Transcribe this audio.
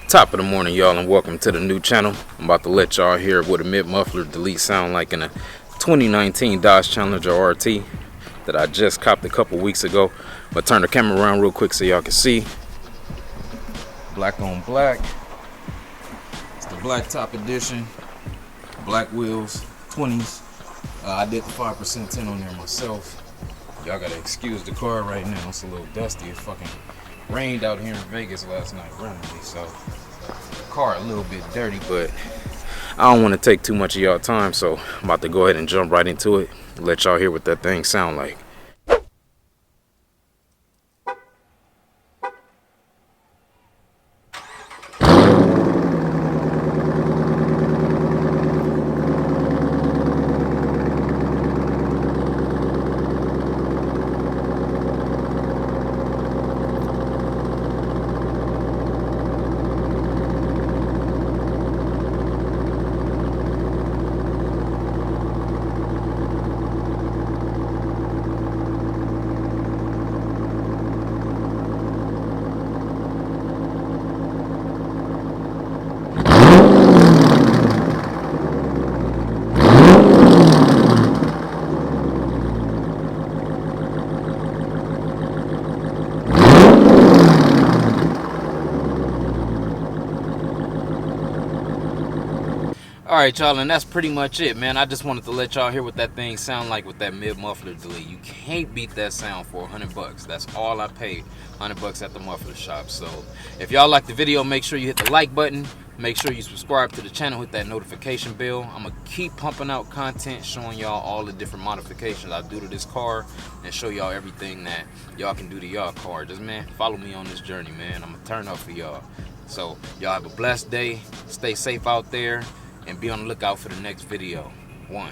Top of the morning, y'all, and welcome to the new channel. I'm about to let y'all hear what a mid muffler delete sound like in a 2019 Dodge Challenger RT that I just copped a couple weeks ago. I'm gonna turn the camera around real quick so y'all can see. Black on black. It's the black top edition. Black wheels, 20s. I did the 5% tint on there myself. Y'all gotta excuse the car right now. It's a little dusty. It fucking rained out here in Vegas last night randomly, so the car a little bit dirty, but I don't want to take too much of y'all time, so I'm about to go ahead and jump right into it, let y'all hear what that thing sound like. Alright, y'all, and that's pretty much it, man. I just wanted to let y'all hear what that thing sound like with that mid muffler delete. You can't beat that sound for $100. That's all I paid, $100 at the muffler shop. So if y'all like the video, make sure you hit the like button. Make sure you subscribe to the channel, hit that notification bell. I'm gonna keep pumping out content showing y'all all the different modifications I do to this car and show y'all everything that y'all can do to y'all car. Just, man, follow me on this journey, man. I'm gonna turn up for y'all. So y'all have a blessed day. Stay safe out there. And be on the lookout for the next video. 1.